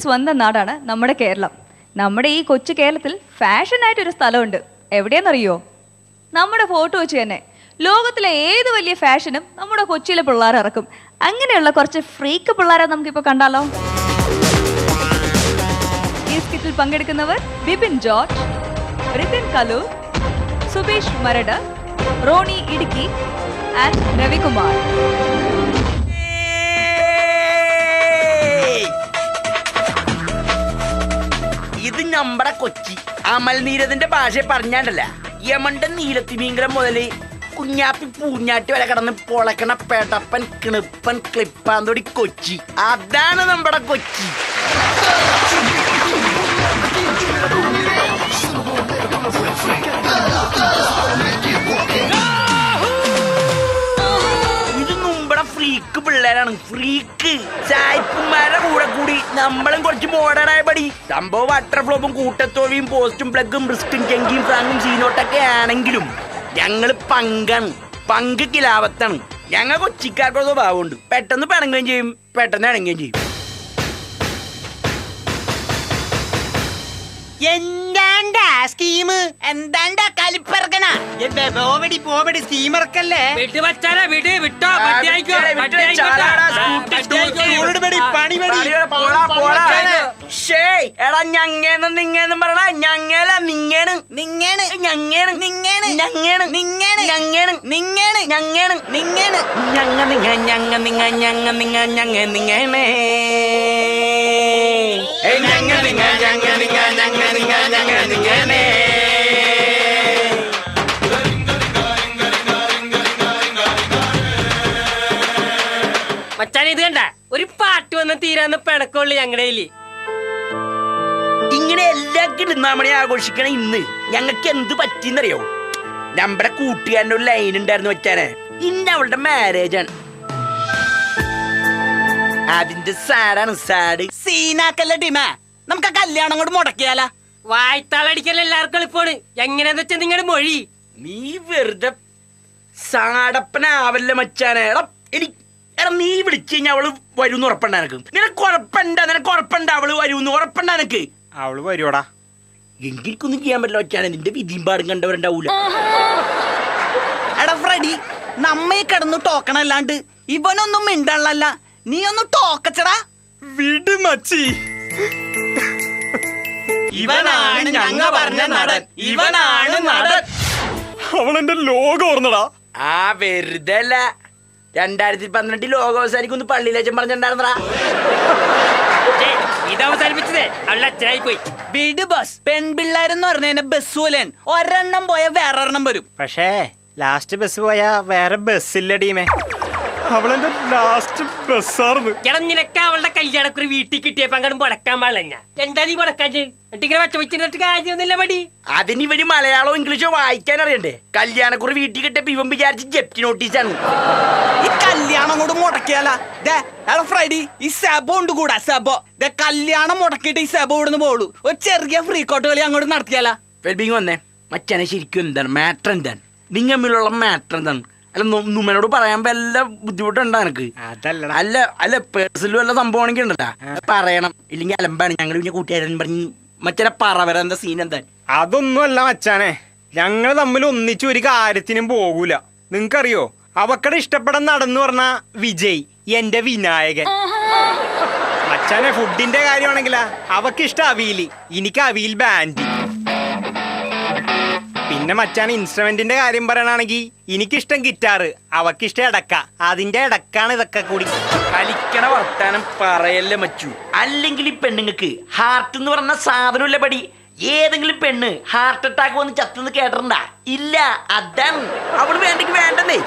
സ്വന്തം നാടാണ് നമ്മുടെ കേരളം. നമ്മുടെ ഈ കൊച്ചു കേരളത്തിൽ ഫാഷനായിട്ടൊരു സ്ഥലമുണ്ട്. എവിടെയെന്നറിയോ? നമ്മുടെ ഫോട്ടോ വെച്ച് തന്നെ ലോകത്തിലെ ഏത് വലിയ ഫാഷനും നമ്മുടെ കൊച്ചിയിലെ പിള്ളേർ ഇറക്കും. അങ്ങനെയുള്ള കുറച്ച് ഫ്രീക്ക് പിള്ളേരെ നമുക്കിപ്പോൾ കണ്ടാലോ? ഈ സ്കിറ്റിൽ പങ്കെടുക്കുന്നവർ ബിപിൻ ജോർജ്, റിതിൻ കലൂർ, സുബീഷ് മരട്, റോണി ഇടുക്കി ആൻഡ് രവികുമാർ. ഇത് നമ്മുടെ കൊച്ചി. അമൽ നീരദിന്റെ ഭാഷ പറഞ്ഞാണ്ടല്ല, യമണ്ട നീലത്തിമീങ്കരം മുതല് കുഞ്ഞാപ്പി പൂഞ്ഞാട്ടി വരെ കടന്ന് പൊളക്കണ പെടപ്പൻ കിണിപ്പൻ ക്ലിപ്പാന്തോടി കൊച്ചി. അതാണ് നമ്മുടെ കൊച്ചി. ഇത് നമ്മുടെ ഫ്രീക്ക് പിള്ളേരാണ്. ഫ്രീക്ക് സായിപ്പുമാരുടെ കൂടെ കൂടി നമ്മളും കുറച്ച് മോഡേണായ പടി. സംഭവം വാട്ടർ ഫ്ലോപ്പും കൂട്ടത്തോവിയും പോസ്റ്റും പ്ലഗും റിസ്റ്റും ചെങ്കിയും ഫ്രാങ്കും സീനോട്ടൊക്കെ ആണെങ്കിലും ഞങ്ങള് പങ്കാണ്. പങ്ക് കിലാവത്താണ്. ഞങ്ങൾ കൊച്ചിക്കാർക്കൊരു സ്വഭാവമുണ്ട്. പെട്ടെന്ന് പിണങ്ങുകയും ചെയ്യും, പെട്ടെന്ന് ഇണങ്ങുകയും ചെയ്യും. എന്താണ്ടാ സ്കീം? എന്താണ്ടാ കലിപ്പിറക്കണ? പോവടി സ്കീമറക്കല്ലേ? എടാ ഞങ്ങേന്ന് നിങ്ങേന്നും പറയണ. ഞങ്ങേല നിങ്ങേണ് നിങ്ങേണ് ഞങ്ങേണ് നിങ്ങേണ് ഞങ്ങേണ് നിങ്ങേണ് ഞങ്ങേണ് നിങ്ങേണ് ഞങ്ങേണ് നിങ്ങേണ് ഞങ്ങ നിങ്ങ ഞങ്ങ നിങ്ങ ഞങ്ങ നിങ്ങ ഞങ്ങ നിങ്ങേണേ ഞങ്ങ നിങ്ങ ഞങ്ങ നിങ്ങ ഞങ്ങ നിങ്ങ ഞങ്ങ നിങ്ങേണേ. മച്ചാൻ ഇത് കണ്ട ഒരു പാട്ട് വന്ന തീരാന്ന് പിണക്കുള്ളു ഞങ്ങളുടെ. ഇങ്ങനെ എല്ലാ കിടുന്നാമണി ആഘോഷിക്കണ ഇന്ന് ഞങ്ങൾക്ക് എന്ത് പറ്റിന്നറിയോ? നമ്മുടെ കൂട്ടുകാരൻ്റെ ഒരു ലൈൻ ഉണ്ടായിരുന്നു വെച്ചാനെ. ഇന്ന് അവളുടെ മാരേജാണ്. അതിന്റെ സാഡാണ്. സാഡ് സീനാക്കല്ല ഡിമാ. നമുക്ക് ആ കല്യാണം കൊണ്ട് മുടക്കിയാലാ? വായ്ത്താളടിക്കൽ എല്ലാവർക്കും എളുപ്പമാണ്. എങ്ങനെയാന്ന് വെച്ചാൽ നിങ്ങളുടെ മൊഴി. നീ വെറുതെ സാടപ്പനാവല്ല മച്ചാനെ. എടാ നീ വിളിച്ചു കഴിഞ്ഞാൽ അവള് വരൂന്ന് ഉറപ്പുണ്ട എനക്ക്? നിനക്ക് ഉറപ്പുണ്ട അവള് വരൂന്ന് ഉറപ്പുണ്ട എനക്ക്? അവള് വരുവാടാ. എനിക്കൊന്നും ചെയ്യാൻ പറ്റില്ല മച്ചാനെ. നിന്റെ വിധിയും പാടും കണ്ടവരുണ്ടാവൂല. എടാ ഫ്രെഡി, നമ്മെ കിടന്നു ടോക്കണല്ലാണ്ട് ഇവനൊന്നും മിണ്ടല്ല. നീ ഒന്ന് ടോക്കച്ചടാ. വിട് മച്ചി. ഇവനാണ് ഞങ്ങ പറഞ്ഞ നടൻ. ഇവനാണ് നടൻ. അവളെന്റെ ലോകം ഓർന്നടാ. ആ വെറുതെ അല്ല. 2018 ലോകോത്സവം പള്ളിയിലേച്ചൻ പറഞ്ഞിട്ടുണ്ടായിരുന്നടാ. ഇത് അവസാനിപ്പിച്ചതേ അവളുടെ അച്ഛനായി പോയി. വിട് ബസ്. പെൺപിള്ളേരെന്ന് പറഞ്ഞ ബസ് പോലെൻ. ഒരെണ്ണം പോയ വേറൊരെണ്ണം വരും. പക്ഷേ ലാസ്റ്റ് ബസ് പോയാ വേറെ ബസ്സില്ല ടീമേ. അവളെന്റെ ലാസ്റ്റ് ബസ്സാർന്ന്. എടാ നിനക്ക് അവളുടെ കല്യാണക്കുറി വീട്ടിൽ കിട്ടിയപ്പോ അങ്ങോട്ട് മുടക്കാൻ പാടില്ല. എന്താ നീ മുടക്കാൻ? എന്നിട്ടിങ്ങനെ വച്ച വെച്ചിട്ട് കാര്യമൊന്നുമില്ല പടി. അതിന് ഇവര് മലയാളവും ഇംഗ്ലീഷോ വായിക്കാൻ അറിയണ്ടേ? കല്യാണക്കുറി വീട്ടിൽ കിട്ടിയപ്പോ ഇവൻ വിചാരിച്ച് ജപ്തി നോട്ടീസാണ്. ഈ കല്യാണം കൊണ്ട് മുടക്കിയാലാ? ഫ്രൈഡി ഈ സെബോ ഉണ്ട് കൂടാ. സെബോ കല്യാണം മുടക്കിയിട്ട് ഈ സെബോ ഇവിടുന്ന് പോളൂ. ഒരു ചെറിയ ഫ്രീ കോട്ട് കളി അങ്ങോട്ട് നടത്തിയാലാ? വെൽബിങ് വന്നേ മച്ചാനെ. ശരിക്കും എന്താണ് മാറ്റർ? എന്താണ് നിങ്ങൾ തമ്മിലുള്ള മാറ്റർ? എന്താണ്? അല്ല നുമ്മനോട് പറയാൻ വല്ല ബുദ്ധിമുട്ടുണ്ടോ എനക്ക്? അതല്ലടാ. അല്ല പേഴ്സണൽ വല്ല സംഭവമാണെങ്കിൽ ഉണ്ടല്ലോ പറയണം. ഇല്ലെങ്കിൽ അലമ്പാണ്. ഞങ്ങൾ പിന്നെ കൂട്ടുകാരൻ പറഞ്ഞ് മച്ചാനെ പറവര. എന്താ സീൻ? എന്താ? അതൊന്നുമല്ല മച്ചാനെ. ഞങ്ങൾ തമ്മിൽ ഒന്നിച്ച് ഒരു കാര്യത്തിനും പോകൂല. നിങ്ങൾക്കറിയോ, അവക്കടെ ഇഷ്ടപ്പെടാൻ നടന്നു പറഞ്ഞ വിജയ് എന്റെ വിനായകൻ. മച്ചാനെ ഫുഡിന്റെ കാര്യമാണെങ്കിലാ അവക്ക് ഇഷ്ടം അവിയല്, എനിക്ക് അവിയൽ ബാൻഡ്. പിന്നെ മച്ചാൻ ഇൻസ്ട്രുമെന്റിന്റെ കാര്യം പറയണാണെങ്കിൽ എനിക്കിഷ്ടം ഗിറ്റാറ്, അവക്കിഷ്ടം ഇടക്ക. അതിന്റെ ഇടക്കാണ് ഇതൊക്കെ കൂടി. കളിക്കണ വർത്താനം പറയല്ലേ മച്ചു. അല്ലെങ്കിൽ ഈ പെണ്ണുങ്ങൾക്ക് ഹാർട്ട് എന്ന് പറഞ്ഞ സാധനമില്ല പടി. ഏതെങ്കിലും പെണ്ണ് ഹാർട്ട് അറ്റാക്ക് വന്ന് ചത്തുന്ന് കേട്ടിട്ടുണ്ടാ? ഇല്ല. അതാണ് അവള് വേണ്ടെങ്കിൽ വേണ്ടെന്നേ.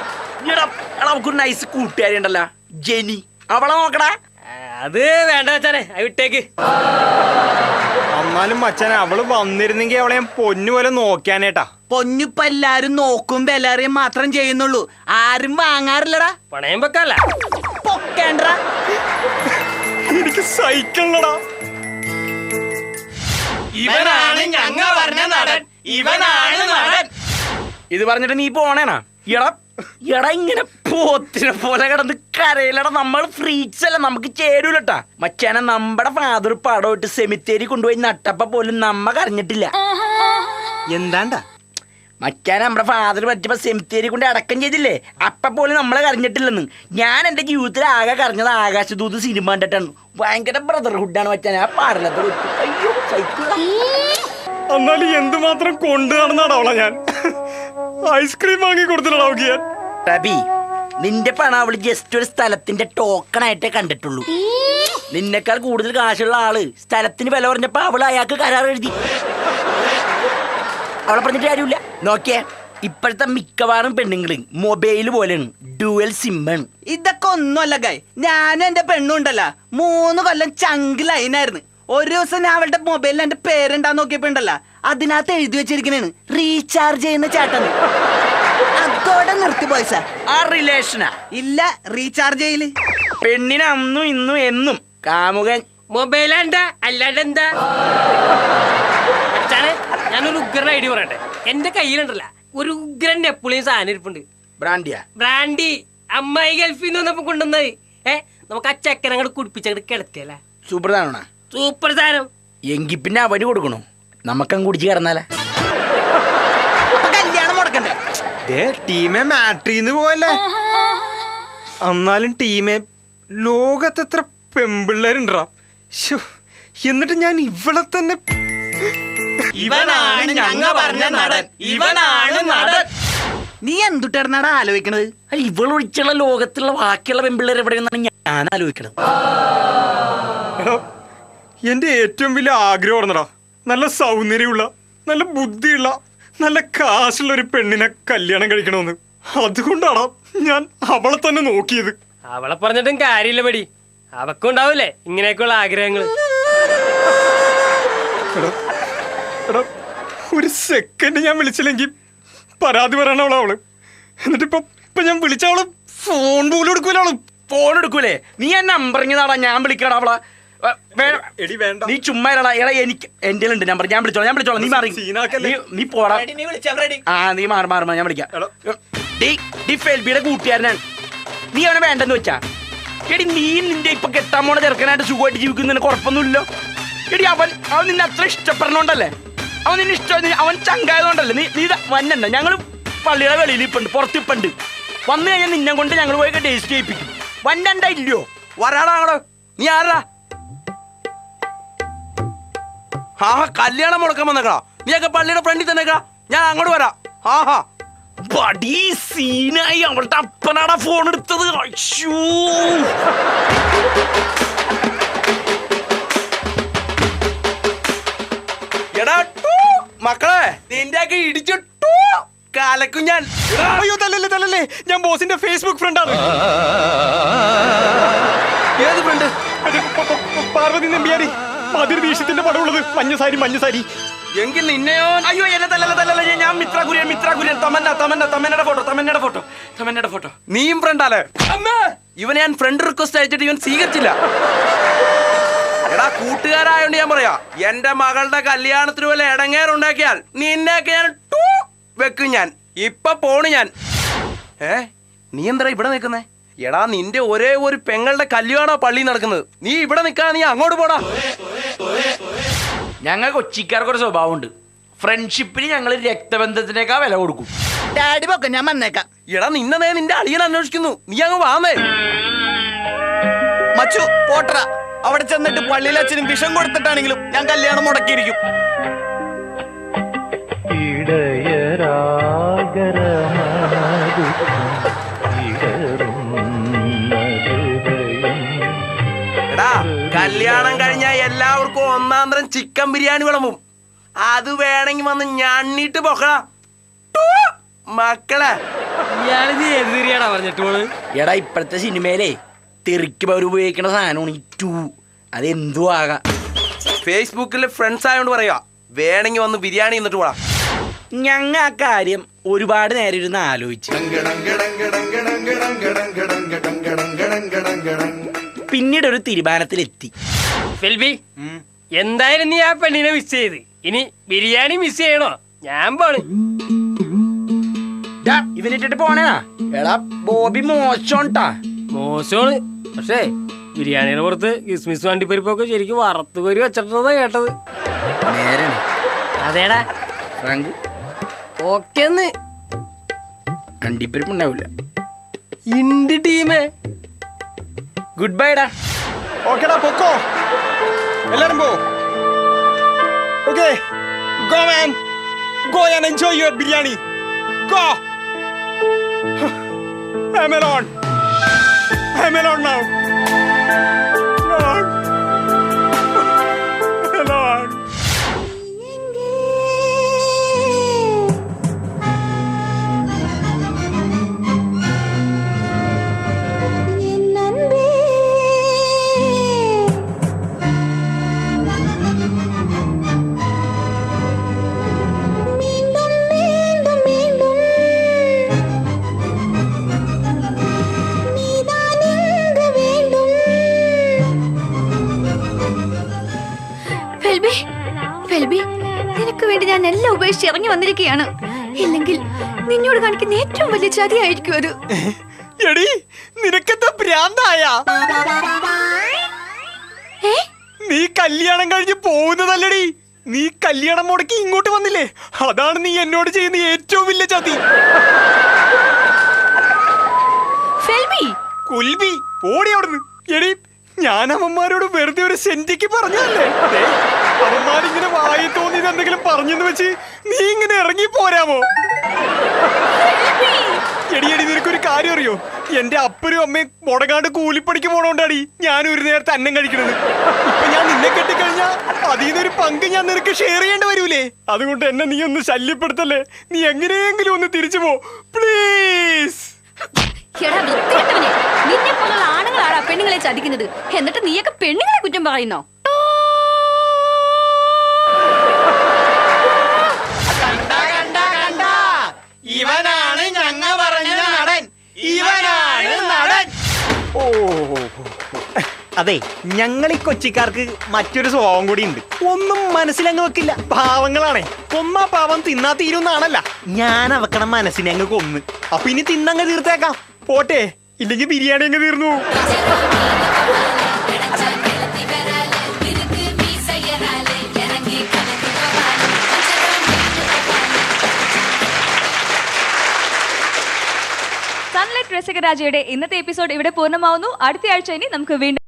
അവൾക്കൊരു നൈസ് കൂട്ടുകാരി ഉണ്ടല്ലോ, ജെനി. അവളെ നോക്കടാ. അത് വേണ്ട മച്ചാനെ, അത് വിട്ടേക്ക്. എന്നാലും മച്ചാനെ അവള് വന്നിരുന്നെങ്കിൽ അവളെ ഞാൻ പൊന്നു പോലെ നോക്കാനേട്ടാ. പൊന്നിപ്പ എല്ലാരും നോക്കും എല്ലാരെയും മാത്രം ചെയ്യുന്നുള്ളൂ. ആരും വാങ്ങാറില്ലടാ. പണയം വെക്കല്ല. പൊക്കേണ്ടടാ. എനിക്ക് സൈക്കിളടാ. ഇവനാണ് ഞങ്ങ പറഞ്ഞ നടൻ. ഇവനാണ് നടൻ. ഇത് പറഞ്ഞിട്ട് നീ പോണേനാ? ഇയാളെ എടാ ഇങ്ങനെ പോത്തിനെ പോലെ കിടന്ന് കരയിലടാ. നമ്മൾ ഫ്രീക്സ് അല്ല, നമുക്ക് ചേരൂലട്ടാ. മച്ചാനെ നമ്മുടെ ഫാദർ പടമായിട്ട് സെമിത്തേരി കൊണ്ടുപോയി നട്ടപ്പ പോലും നമ്മ കരഞ്ഞിട്ടില്ല. എന്താണ്ടാ മച്ചാനെ നമ്മുടെ ഫാദർ പറ്റിയപ്പോ സെമിത്തേരി കൊണ്ട് അടക്കം ചെയ്തില്ലേ, അപ്പ പോലും നമ്മളെ കരഞ്ഞിട്ടില്ലെന്ന്. ഞാൻ എന്റെ ജീവിതത്തിൽ ആകെ കരഞ്ഞത് ആകാശദൂത് സിനിമ കണ്ടിട്ടാണ്. ഭയങ്കര ബ്രദർഹുഡാണ് മച്ചാനെ. ആ പാടലത്തെ അയ്യോ സൈക്കിള. എന്നാലും എന്തുമാത്രം കൊണ്ടു നടന്നാടാവളാ ഞാൻ. ഐസ്ക്രീം വാങ്ങി കൊടുത്തിട്ടാ ഞാൻ. റബി, നിന്റെ പണം അവള് ജസ്റ്റ് ഒരു സ്ഥലത്തിന്റെ ടോക്കൺ ആയിട്ടേ കണ്ടിട്ടുള്ളൂ. നിന്നെക്കാൾ കൂടുതൽ കാശുള്ള ആള് സ്ഥലത്തിന് വില പറഞ്ഞപ്പോ അവള് അയാൾക്ക് കരാർ എഴുതി. അവളെ പറഞ്ഞിട്ട് കാര്യമില്ല. നോക്കിയേ, ഇപ്പോഴത്തെ മിക്കവാറും പെണ്ണുങ്ങള് മൊബൈൽ പോലെയാണ്, ഡ്യുവൽ സിമ്മാണ്. ഇതൊക്കെ ഒന്നുമല്ല ഗായ്. ഞാനും എന്റെ പെണ്ണുണ്ടല്ല 3 കൊല്ലം ചങ്ക് ലൈനായിരുന്നു. ഒരു ദിവസം ഞാൻ അവളുടെ മൊബൈലിൽ എന്റെ പേരുണ്ടാന്ന് നോക്കിയപ്പോ ഉണ്ടല്ല, അതിനകത്ത് എഴുതി വെച്ചിരിക്കണേണ് റീചാർജ് ചെയ്യുന്ന ചേട്ടന്. അതോടെ നിർത്തി പോയി സാർ. ആ റിലേഷനാ ഇല്ല, റീചാർജ് ചെയ്യല്. പെണ്ണിന് അന്നും ഇന്നും എന്നും കാമുകൻ. മൊബൈലാണ്ട അല്ലാണ്ട് എന്താ അച്ഛനെ? ഞാനൊരു ഉഗ്രൻ ഐഡിയ പറയട്ടെ. എന്റെ കയ്യിലുണ്ടല്ല ഒരു ഉഗ്രൻ നെപ്പുളിയും സാധനം ഇരിപ്പുണ്ട്. ബ്രാൻഡിയാ? ബ്രാൻഡി അമ്മായി ഗൾഫിൽ നിന്ന് വന്നപ്പോ കൊണ്ടുവന്നത്. നമുക്ക് ആ ചക്കര അങ്ങോട്ട് കുടിപ്പിച്ചങ്ങോട്ട് കിടത്തിയല്ലേ. സൂപ്പർ സാധനമാ. സൂപ്പർ സാധനം. എങ്കിൽ പിന്നെ അവന് കൊടുക്കണോ? നമുക്കങ്ങ് കുടിച്ച് കിടന്നാലേ. അപ്പൊ കല്യാണം മുടക്കണ്ടേ? ടീമെ മാട്രീന്ന് പോയല്ലേ. എന്നാലും ടീമെ ലോകത്ത് എത്ര പെമ്പിള്ളേരുണ്ടാ. എന്നിട്ട് ഞാൻ ഇവളെ തന്നെ. ഇവനാണ് ഞങ്ങ പറഞ്ഞ നടൻ, ഇവനാണ് നടൻ. നീ എന്തുട്ടായിരുന്നാടാ ആലോചിക്കണത്? ഇവളൊഴിച്ചുള്ള ലോകത്തുള്ള ബാക്കിയുള്ള പെമ്പിള്ളേർ എവിടെയെന്നാണ് ഞാൻ ആലോചിക്കണത്. എന്റെ ഏറ്റവും വലിയ ആഗ്രഹമാണെന്നടാ, നല്ല സൗന്ദര്യമുള്ള, നല്ല ബുദ്ധിയുള്ള, നല്ല കാശുള്ള ഒരു പെണ്ണിനെ കല്യാണം കഴിക്കണമെന്ന്. അതുകൊണ്ടാണ് ഞാൻ അവളെ തന്നെ നോക്കിയത്. അവളെ പറഞ്ഞിട്ടും കാര്യമില്ല പടി. അവക്കുണ്ടാവൂലേ ഇങ്ങനെയൊക്കെയുള്ള ആഗ്രഹങ്ങള്. എടാ, ഒരു സെക്കൻഡ് ഞാൻ വിളിച്ചില്ലെങ്കിൽ പരാതി പറയണ അവള്. എന്നിട്ട് ഇപ്പൊ ഞാൻ വിളിച്ചവള് ഫോൺ പോലും എടുക്കൂല. അവള് ഫോൺ എടുക്കൂലേ? നീ എന്നെ നമ്പറിങ്ങതാടാ, ഞാൻ വിളിക്കടാ അവളെ. എടി വേണ്ട, നീ ചുമ്മാ എടാ. എനിക്ക് എന്റെ ഉണ്ട് നമ്പർ, ഞാൻ വിളിച്ചോളാം. നീ മാറി, നീ പോടാ. ആ നീ മാറുമാ, ഞാൻ വിളിക്കാം. ഫെൽബിയുടെ കൂട്ടുകാരനാണ്. നീ അവനെ വേണ്ടെന്ന് വെച്ചാ എടി, നീ നിന്റെ ഇപ്പൊ കെട്ടാൻ പോണ ചെറുക്കനായിട്ട് സുഖമായിട്ട് ജീവിക്കുന്നതിന് കുഴപ്പമൊന്നുമില്ലോ. എടി അവൻ നിന്നെ അത്ര ഇഷ്ടപ്പെടണോണ്ടല്ലേ, അവൻ നിന്നെ ഇഷ്ടം, അവൻ ചങ്കായതുകൊണ്ടല്ലേ നീ വന്നണ്ട. ഞങ്ങൾ പള്ളിയുടെ വെളിയിൽ ഇപ്പുണ്ട്, പുറത്തിപ്പുണ്ട്. വന്നു കഴിഞ്ഞാൽ നിന്നെ കൊണ്ട് ഞങ്ങൾ പോയി ടേസ്റ്റ് ചെയ്യിപ്പിക്കും. വന്നണ്ട ഇല്ലയോ? വരാടാ. നീ ആരാ? ആ കല്യാണം മുടക്കാൻ വന്നേക്കാ. നീയൊക്കെ പള്ളിയുടെ ഫ്രണ്ടിൽ തന്നെ ഞാൻ അങ്ങോട്ട് വരാം. ആഹാ ബഡി സീനായി. അവളുടെ അപ്പനാടാ ഫോൺ എടുത്തത്. എടാ മക്കളെ, നിന്റെ ഒക്കെ ഇടിച്ചിട്ടു കാലക്കും ഞാൻ. അയ്യോ തല്ലല്ലേ, ഞാൻ ബോസിന്റെ ഫേസ്ബുക്ക് ഫ്രണ്ടാണ്. ഏത് ഫ്രണ്ട്? പാർവതി നമ്പ്യാരി, മധുരദീക്ഷത്തിന്റെ പടമുള്ളത്. മഞ്ഞസാരി. എങ്കിൽ നിന്നെയോ? അയ്യോ എന്നെ തല്ലല്ല. ഞാൻ മിത്ര കുര്യൻ. തമന്നയുടെ ഫോട്ടോ. നീയും ഫ്രണ്ടാലേ? ഇവനെ ഞാൻ ഫ്രണ്ട് റിക്വസ്റ്റ് അയച്ചിട്ട് ഇവൻ സ്വീകരിച്ചില്ല. എടാ കൂട്ടുകാരായോണ്ട് ഞാൻ പറയാ, എന്റെ മകളുടെ കല്യാണത്തിന് വല്ല ഇടങ്ങേറുണ്ടാക്കിയാൽ നിന്നെയൊക്കെ ഞാൻ വെക്കും. ഞാൻ ഇപ്പൊ പോണ് ഞാൻ. നീ എന്താ ഇവിടെ നിൽക്കുന്നേ? എടാ നിന്റെ ഒരേ ഒരു പെങ്ങളുടെ കല്യാണ പള്ളി നടക്കുന്നത്. നീ ഇവിടെ നിൽക്കാ, നീ അങ്ങോട്ട് പോടാ. ഞങ്ങൾ കൊച്ചിക്കാർക്കൊരു സ്വഭാവമുണ്ട്. ഫ്രണ്ട്ഷിപ്പിന് ഞങ്ങൾ രക്തബന്ധത്തിനേക്കാൾ വില കൊടുക്കും. ഡാഡി പൊക്കെ, ഞാൻ വന്നേക്കാം. എടാ നിന്നെ നിന്റെ അളിയൻ അന്വേഷിക്കുന്നു, നീ അങ്ങ് വാന്നേ. മച്ചു പോട്ടറ. അവിടെ ചെന്നിട്ട് പള്ളിയിൽ അച്ഛനും വിഷം കൊടുത്തിട്ടാണെങ്കിലും ഞാൻ കല്യാണം മുടക്കിയിരിക്കും. എടാ കല്യാണം കഴിഞ്ഞാൽ എല്ലാവർക്കും ഒന്നാന്തരം ചിക്കൻ ബിരിയാണി വിളമ്പും. അത് വേണമെങ്കിൽ വന്ന് ഞണ്ണിട്ട് പൊക്കണം മക്കളെ. ഞാനിത് ഏത് തിരിയാടാ പറഞ്ഞിട്ടോള്. എടാ ഇപ്പോഴത്തെ സിനിമയിലേ തെറിക്ക് അവർ ഉപയോഗിക്കുന്ന സാധനമാണ് ഈ 2. അതെന്തു ആകാം. ഫേസ്ബുക്കിൽ ഫ്രണ്ട്സ് ആയോണ്ട് പറയാ, വേണമെങ്കിൽ വന്ന് ബിരിയാണി എന്നിട്ട് പോടാ. ഞങ്ങ ആ കാര്യം ഒരുപാട് നേരം ഇരുന്ന് ആലോചിച്ചു. പിന്നീട് ഒരു തീരുമാനത്തിലെത്തി. ഫെൽബി, എന്തായാലും നീ ആ പെണ്ണിനെ മിസ് ചെയ്ത്, ഇനി ബിരിയാണി മിസ് ചെയ്യണോ? ഞാൻ പോണ്. ഇവനിട്ടിട്ട് പോണേനാ? എടാ ബോബി മോശോണ്ടാ. മോശമാണ്. പക്ഷേ ബിരിയാണിയുടെ പുറത്ത് കിസ്മിസ് വണ്ടിപ്പരിപ്പൊക്കെ ശരിക്കും വറുത്ത് കോരി വെച്ചിട്ടാ കേട്ടത്. നേരാണ് അതേടാ ഫ്രാങ്ക്. ഓക്കെന്ന് അണ്ടിപ്പരിപ്പ് ഉണ്ടാവില്ല. ഇണ്ട് ടീമേ. ഗുഡ് ബൈ ഡാ. ഓക്കെടാ പൊക്കോ, എല്ലാരും പോ. Okay, go man, go and enjoy your biryani. Go. I'm alone. I'm alone now. Alone. Alone. നിനക്ക് വേണ്ടി ഞാൻ എല്ലാം ഉപേക്ഷിച്ച് ഇറങ്ങി വന്നിരിക്കുകയാണ്. ഇല്ലെങ്കിൽ നിന്നോട് കാണിക്കുന്ന ഏറ്റവും വലിയ ചതിയായിരിക്കും അത്. എടി നിനക്കെന്താ ഭ്രാന്തായ? നീ കല്യാണം കഴിഞ്ഞ് പോകുന്നതല്ലടി, നീ കല്യാണം മുടക്കി ഇങ്ങോട്ട് വന്നില്ലേ, അതാണ് നീ എന്നോട് ചെയ്യുന്ന ഏറ്റവും വലിയ ചതി. കുൽബി ഓടി അവിടുന്ന്. എടി ഞാൻ അവന്മാരോട് വെറുതെ ഒരു സെന്റിക്ക് പറഞ്ഞല്ലേ, അവന്മാരിങ്ങനെ വായി തോന്നിയത് എന്തെങ്കിലും പറഞ്ഞെന്ന് വെച്ച് നീ ഇങ്ങനെ ഇറങ്ങി പോരാമോ? എടി നിനക്കൊരു കാര്യം അറിയോ, എന്റെ അപ്പനും അമ്മയും മുടങ്ങാണ്ട് കൂലിപ്പണിക്ക് പോണോണ്ടാടി ഞാൻ ഒരു നേരത്തെ അന്നം കഴിക്കണത്. ഇപ്പൊ ഞാൻ നിന്നെ കെട്ടിക്കഴിഞ്ഞാ അതിൽ നിന്നൊരു പങ്ക് ഞാൻ നിനക്ക് ഷെയർ ചെയ്യേണ്ടി വരൂലേ. അതുകൊണ്ട് എന്നെ നീ ഒന്ന് ശല്യപ്പെടുത്തല്ലേ, നീ എങ്ങനെയെങ്കിലും ഒന്ന് തിരിച്ചു പോ പ്ലീസ്. നിന്നെ പോലുള്ള ആണുങ്ങളാണ് പെണ്ണുങ്ങളെ ചതിക്കുന്നത്, എന്നിട്ട് നീയൊക്കെ പെണ്ണുങ്ങളെ കുറ്റം പറയുന്നോ? ഇവനാണ് ഞങ്ങ പറഞ്ഞ നടൻ, ഇവനാണ് നടൻ. ഓ അതെ, ഞങ്ങൾ ഈ കൊച്ചിക്കാർക്ക് മറ്റൊരു സ്വഭാവം കൂടി ഉണ്ട്. ഒന്നും മനസ്സിലങ്ങ് വെക്കില്ല, പാവങ്ങളാണേ. കൊന്നാ പാവം തിന്നാ തീരുന്നാണല്ല. ഞാൻ അവക്കണ മനസ്സിനെ അങ്ങ് കൊന്ന്, അപ്പൊ ഇനി തിന്നങ്ങ് തീർത്തേക്കാം. പോട്ടെ, ഇല്ലെങ്കിൽ ബിരിയാണി അങ്ങ് തീർന്നു. സൺലൈറ്റ് രസികരാജയുടെ ഇന്നത്തെ എപ്പിസോഡ് ഇവിടെ പൂർണ്ണമാവുന്നു. അടുത്ത ആഴ്ച ഇനി നമുക്ക് വീണ്ടും